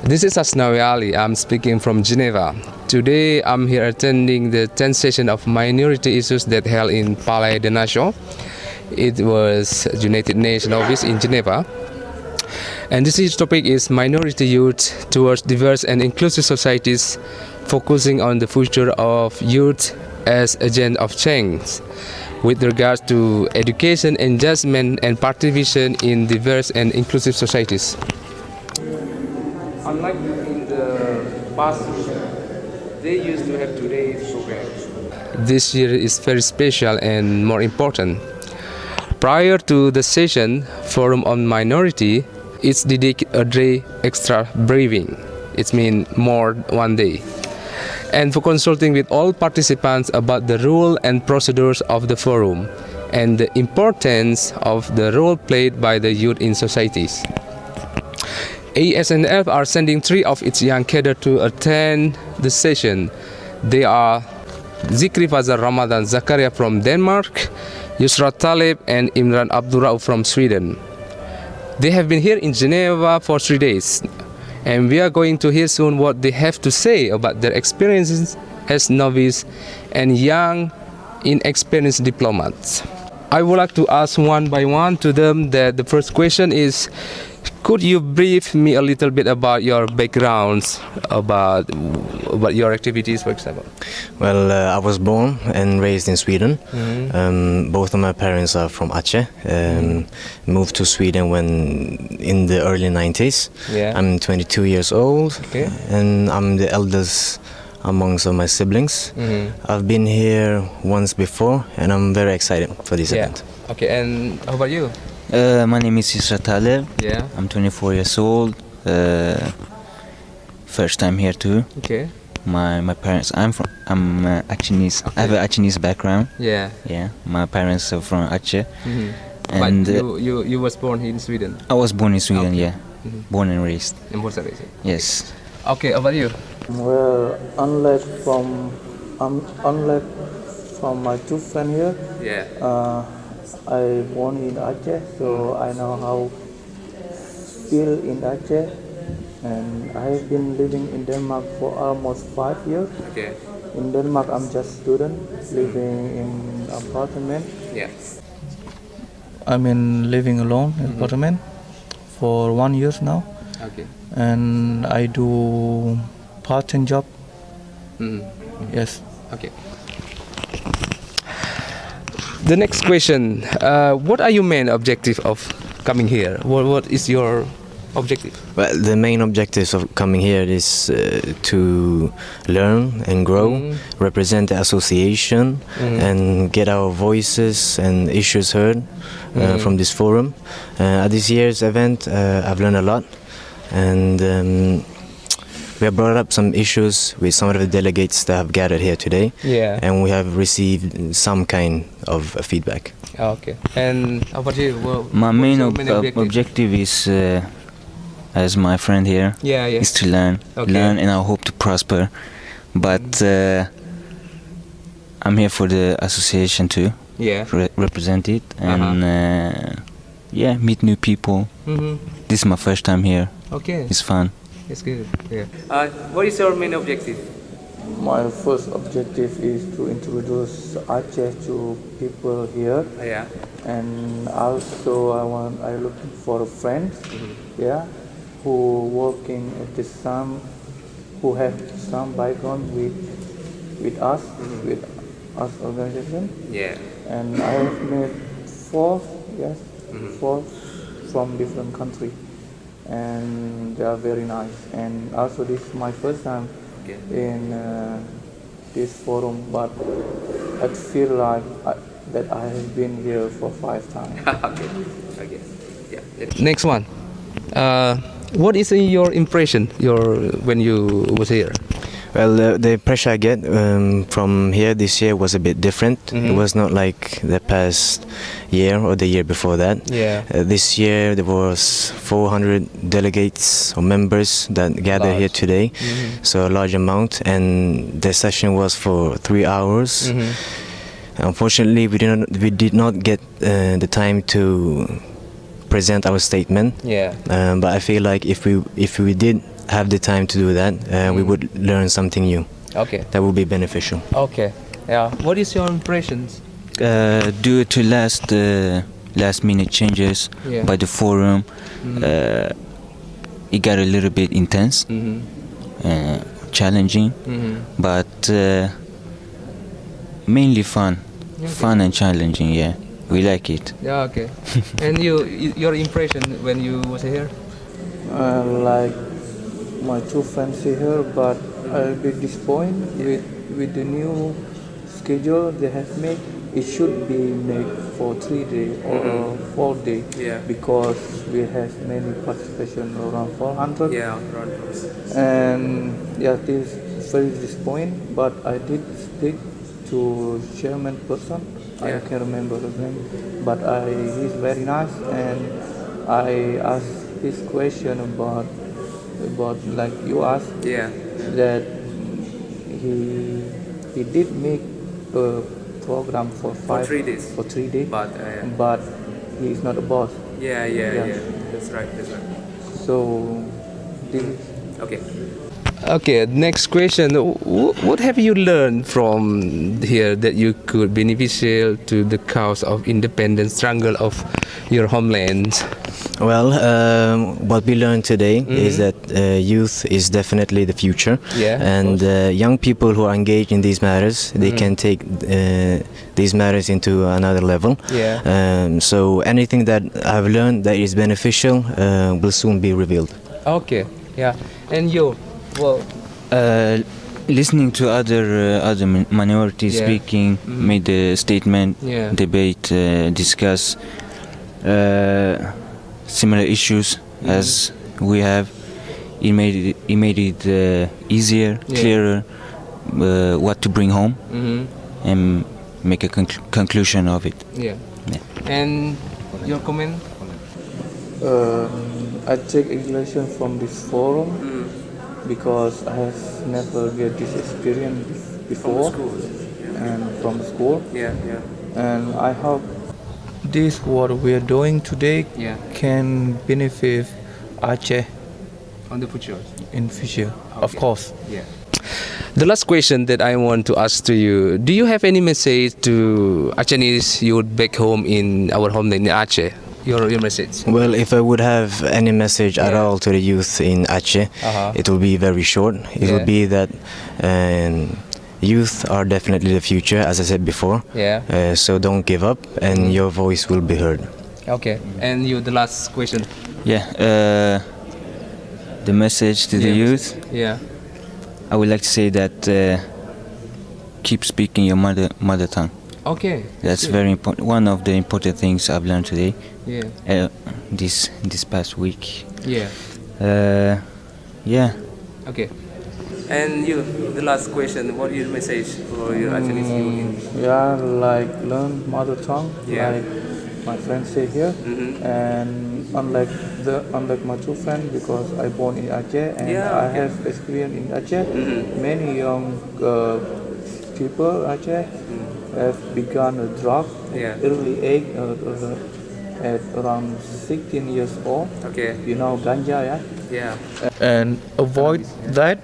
This is Achehnese. I'm speaking from Geneva. Today I'm here attending the 10th session of minority issues that held in Palais des Nations. It was United Nations office in Geneva. And this topic is minority youth towards diverse and inclusive societies, focusing on the future of youth as agent of change with regards to education, engagement and participation in diverse and inclusive societies. Unlike in the past, they used to have today's program. This year is very special and more important. Prior to the session, Forum on Minority, it's dedicated a day extra briefing. It means more 1 day. And for consulting with all participants about the rule and procedures of the forum and the importance of the role played by the youth in societies. ASNF are sending 3 of its young cadre to attend the session. They are Zikri Fazar Ramadan Zakaria from Denmark, Yusra Taleb and Imran Abdurrahman from Sweden. They have been here in Geneva for 3 days, and we are going to hear soon what they have to say about their experiences as novice and young, inexperienced diplomats. I would like to ask one by one to them that the first question is, could you brief me a little bit about your backgrounds, about your activities, for example? Well, I was born and raised in Sweden. Both of my parents are from Aceh. Moved to Sweden when in the early 90s. Yeah. I'm 22 years old, Okay. and I'm the eldest amongst my siblings. I've been here once before, and I'm very excited for this event. Okay, and how about you? My name is Yusra Taleb. Yeah. I'm 24 years old. First time here too. Okay. My parents. I'm Achehnese. I have an Achehnese background. Yeah. Yeah. My parents are from Aceh. But you was born here in Sweden? I was born in Sweden. Okay. Yeah. Born and raised. In Born and raised. Yes. Okay, how about you? Well, unlike from my two friends here, Yeah. I born in Aceh, so I know how feel in Aceh, and I have been living in Denmark for almost 5 years. Okay. In Denmark, I'm just student living in apartment. Yeah. I've been living alone in apartment for 1 year now, Okay. and I do part-time job. Yes. Okay. The next question, what are your main objective of coming here? What is your objective? Well, the main objectives of coming here is to learn and grow, represent the association, and get our voices and issues heard from this forum. At this year's event, I've learned a lot, and we have brought up some issues with some of the delegates that have gathered here today. Yeah. And we have received some kind of feedback. Okay. And how about you? My main what's your objective is, as my friend here, Yeah, yeah. is to learn, Okay. and I hope to prosper. But I'm here for the association too, Yeah. represent it, and yeah, meet new people. This is my first time here. Okay. It's fun. It's good. Yeah. What is your main objective? My first objective is to introduce Aceh to people here, Yeah. and also I'm looking for friends, who working at the who have some background with us organization, Yeah. and I have met 4 from different countries, and they are very nice. And also this is my first time in this forum, but I feel like that I have been here for 5 times. Okay. Yeah. Next one. What is your impression when you was here? Well, the pressure I get from here this year was a bit different. It was not like the past year or the year before that. Yeah. This year there was 400 delegates or members that gathered here today, so a large amount, and the session was for 3 hours. Unfortunately, we did not get the time to present our statement. Yeah. But I feel like if we did have the time to do that, we would learn something new. Okay. That would be beneficial. Okay. Yeah. What is your impressions? Due to last minute changes Yeah. by the forum, it got a little bit intense, challenging, but mainly fun. Fun and challenging, yeah. We like it. Yeah. Okay. And your impression when you was here? Like my two friends here, but I'll be disappointed with the new schedule they have made. It should be made for 3 days or 4 days, because we have many participation, around 400. Yeah. Right. And yeah, this is very disappointing. But I did speak to chairman person. I can't remember his name, but he's very nice, and I asked his question about like you asked. Yeah. That he did make a program for 3 days. For 3 days. But he is not a boss. Yeah. That's right. So this is Okay. Okay, next question. What have you learned from here that you could beneficial to the cause of independence struggle of your homeland? Well, what we learned today is that youth is definitely the future, and young people who are engaged in these matters, they can take these matters into another level. So anything that I've learned that is beneficial will soon be revealed. Okay, yeah. And you? Well, listening to other minorities speaking, made a statement, debate, discuss similar issues as we have. It made it easier, clearer what to bring home, and make a conclusion of it. And your comment? I take education from this forum because I have never get this experience before from school. And I hope this what we are doing today can benefit Aceh On the future. in future, of course. The last question that I want to ask to you: do you have any message to Achehnese youth back home in our homeland in Aceh? Your message. Well, if I would have any message at all to the youth in Aceh, it will be very short. It will be that youth are definitely the future, as I said before. So don't give up, and your voice will be heard. Okay. And you, the last question. The message to the youth. I would like to say that keep speaking your mother tongue. Okay. That's very important. One of the important things I've learned today. This past week. Okay. And you, the last question. What is your message for your Achehnese youth? Like learn mother tongue, like my friends say here. And unlike my two friends, because I born in Aceh and I have experience in Aceh. Many young people Aceh have begun a drug early age, at around 16 years old. You know ganja, and avoid that.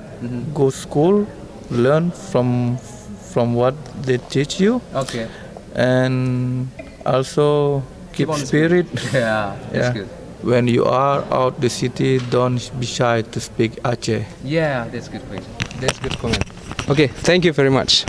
Go school, learn from what they teach you. And also keep spirit. That's good. When you are out the city, don't be shy to speak Aceh. That's good question. That's good comment. Okay, thank you very much.